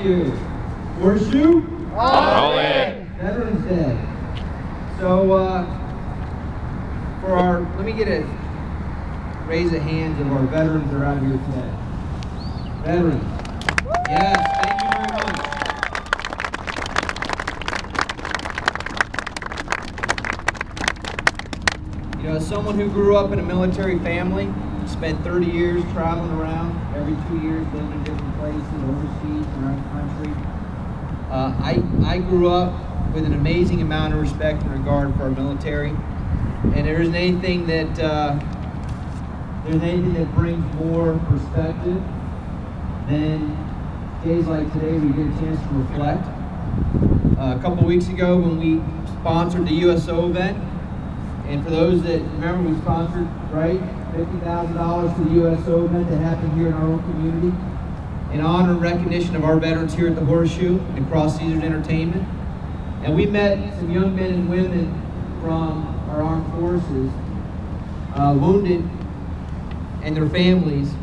Thank you. Horseshoe? All in. Veterans Day. So, let me get a raise of hands of our veterans that are out here today. Veterans. Yes, thank you very much. You know, as someone who grew up in a military family, spent 30 years traveling around, every 2 years living in different places, overseas, around the country. I grew up with an amazing amount of respect and regard for our military, and there isn't anything that brings more perspective than days like today where you get a chance to reflect. A couple of weeks ago when we sponsored the USO event, and for those that remember, we sponsored, right, $50,000 for the USO event that happened here in our own community in honor and recognition of our veterans here at the Horseshoe and Cross Caesars Entertainment. And we met some young men and women from our armed forces, wounded, and their families.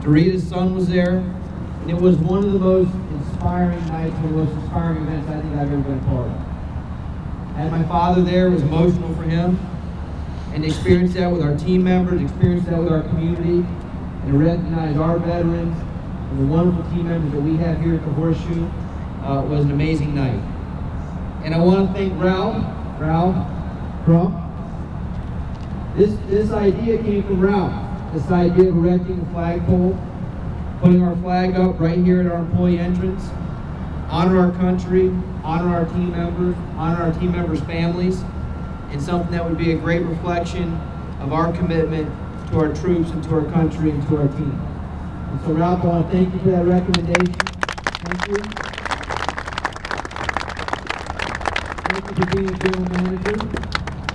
Dorita's son was there, and it was one of the most inspiring nights, one of the most inspiring events I think I've ever been a part of. I had my father there. It was emotional for him, and to experience that with our team members, experience that with our community, and to recognize our veterans and the wonderful team members that we have here at the Horseshoe was an amazing night. And I want to thank Ralph Crump. This idea came from Ralph. This idea of erecting a flagpole, putting our flag up right here at our employee entrance, honor our country, honor our team members, honor our team members' families, and something that would be a great reflection of our commitment to our troops and to our country and to our team. And so, Ralph, I want to thank you for that recommendation. Thank you. Thank you for being a general manager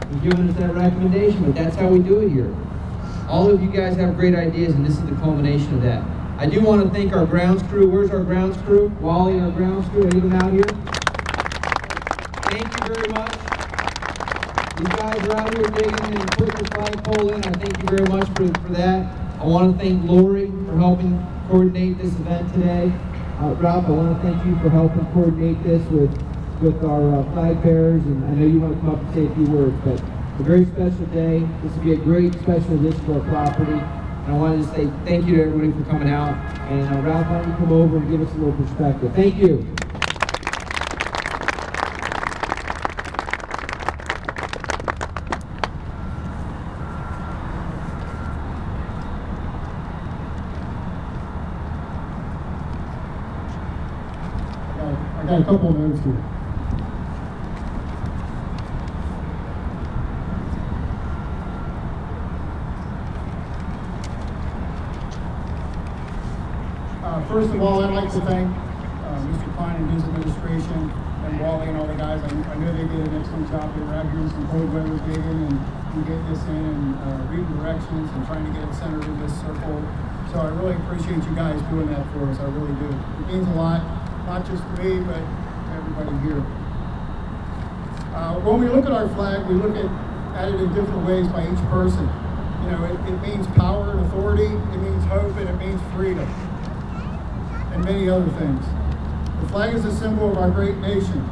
and giving us that recommendation, but that's how we do it here. All of you guys have great ideas, and this is the culmination of that. I do want to thank our grounds crew. Where's our grounds crew? Wally and our grounds crew, any of them out here? Thank you very much. These guys are out here digging and putting the flagpole in. I thank you very much for that. I want to thank Lori for helping coordinate this event today. Ralph, I want to thank you for helping coordinate this with our flag bearers, and I know you want to come up and say a few words, but it's a very special day. This will be a great special addition to our property. And I wanted to say thank you to everybody for coming out. And Ralph, why don't you come over and give us a little perspective. Thank you. I got a couple of notes here. First of all, I'd like to thank Mr. Klein and his administration and Wally and all the guys. I know they did an excellent job. They were out here in some cold weather digging and getting this in and reading directions and trying to get it centered in this circle. So I really appreciate you guys doing that for us. I really do. It means a lot, not just to me, but to everybody here. When we look at our flag, we look at it in different ways by each person. You know, it means power and authority, it means hope, and it means freedom, and many other things. The flag is a symbol of our great nation.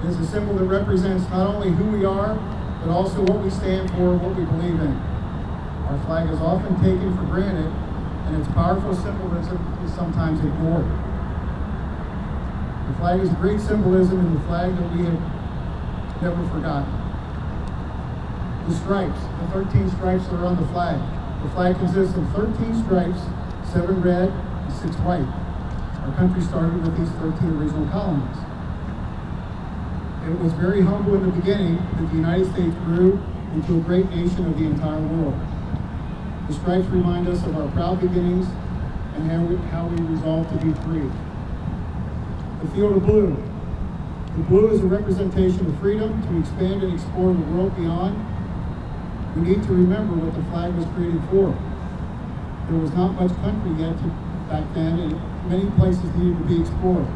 It is a symbol that represents not only who we are, but also what we stand for and what we believe in. Our flag is often taken for granted, and its powerful symbolism is sometimes ignored. The flag is a great symbolism in the flag that we have never forgotten. The stripes, the 13 stripes that are on the flag. The flag consists of 13 stripes, 7 red and 6 white. Our country started with these 13 original colonies. It was very humble in the beginning that the United States grew into a great nation of the entire world. The stripes remind us of our proud beginnings and how we resolved to be free. The field of blue. The blue is a representation of freedom to expand and explore the world beyond. We need to remember what the flag was created for. There was not much country yet back then, and many places needed to be explored.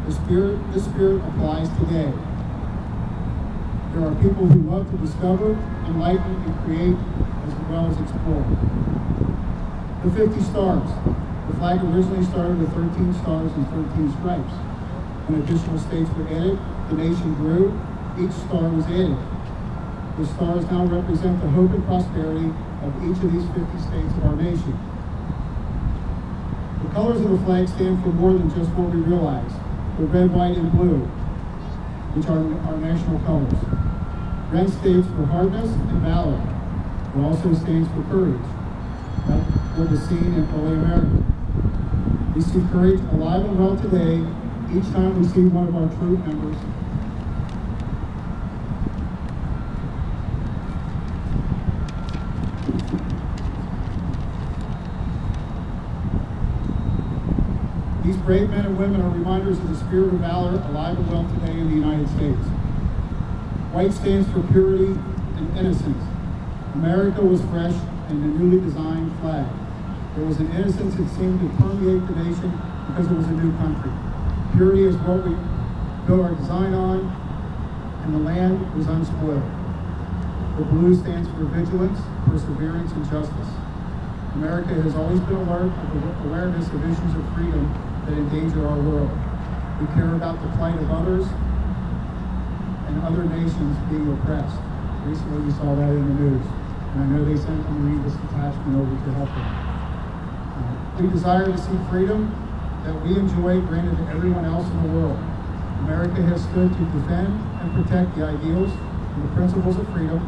This spirit applies today. There are people who love to discover, enlighten, and create, as well as explore. The 50 stars. The flag originally started with 13 stars and 13 stripes. When additional states were added, the nation grew, each star was added. The stars now represent the hope and prosperity of each of these 50 states of our nation. The colors of the flag stand for more than just what we realize. The red, white, and blue, which are our national colors. Red stands for hardness and valor. It also stands for courage. That's what was seen in early America. We see courage alive and well today each time we see one of our troop members These brave men and women are reminders of the spirit of valor alive and well today in the United States. White stands for purity and innocence. America was fresh in the newly designed flag. There was an innocence that seemed to permeate the nation because it was a new country. Purity is what we built our design on, and the land was unspoiled. The blue stands for vigilance, perseverance, and justice. America has always been alert of the awareness of issues of freedom that endanger our world. We care about the plight of others and other nations being oppressed. Recently we saw that in the news, and I know they sent a Marine detachment over to help them. We desire to see freedom that we enjoy granted to everyone else in the world. America has stood to defend and protect the ideals and the principles of freedom.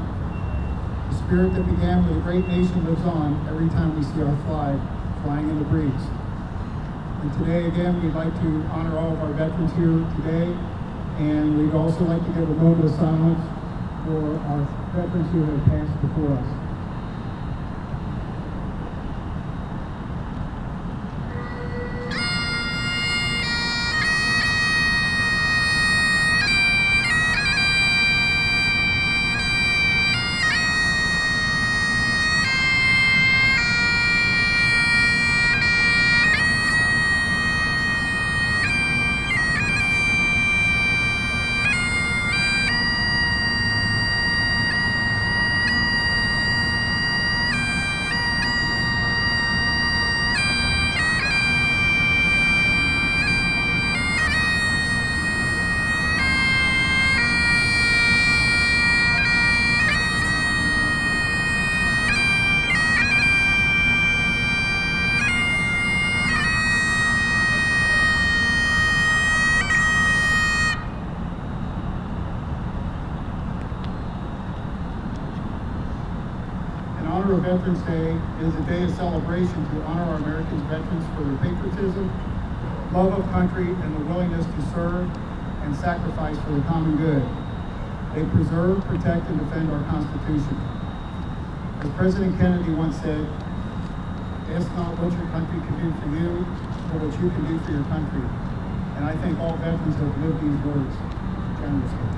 The spirit that began with a great nation lives on every time we see our flag flying in the breeze. And today, again, we'd like to honor all of our veterans here today, and we'd also like to give a moment of silence for our veterans who have passed before us. Veterans Day is a day of celebration to honor our American veterans for their patriotism, love of country, and the willingness to serve and sacrifice for the common good. They preserve, protect, and defend our Constitution. As President Kennedy once said, ask not what your country can do for you, but what you can do for your country. And I think all veterans have lived these words generously.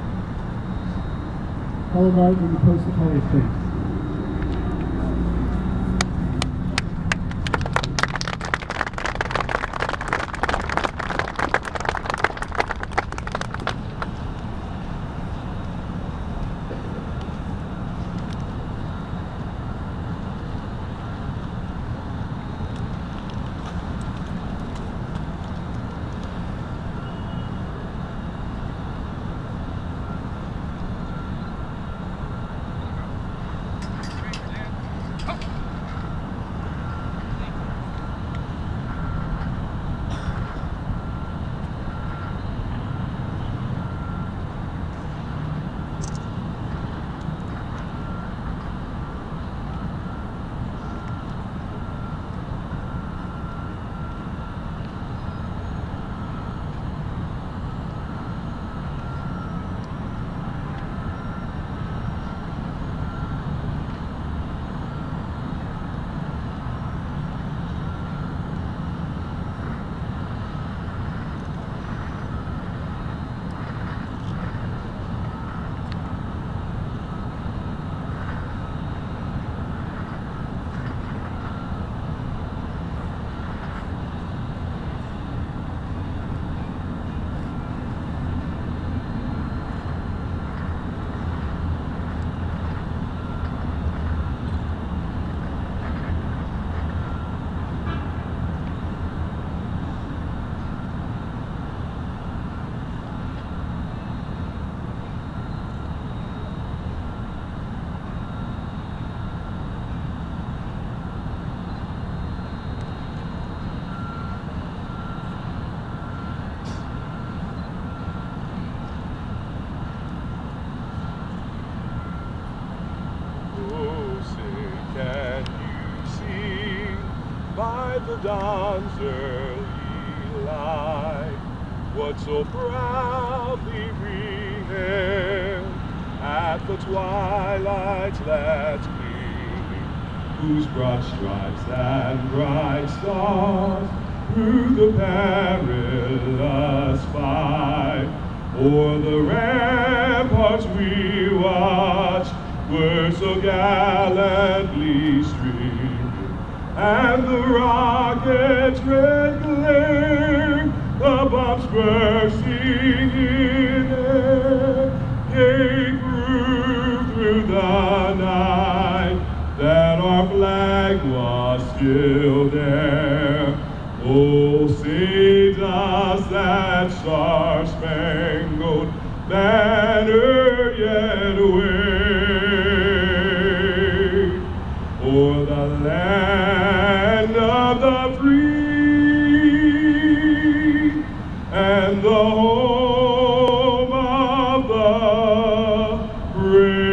Color guard, will you post the colors, please? the dawn's early light, what so proudly we hailed at the twilight's last gleaming, whose broad stripes and bright stars through the perilous fight o'er the ramparts we watched were so gallantly streaming, and the rocket's red glare, the bombs bursting in air, gave proof through the night that our flag was still there. Oh, say does that star-spangled banner yet wave o'er the land of the free and the home of the brave.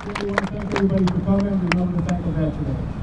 We want to thank everybody for coming. Remember to thank the veterans.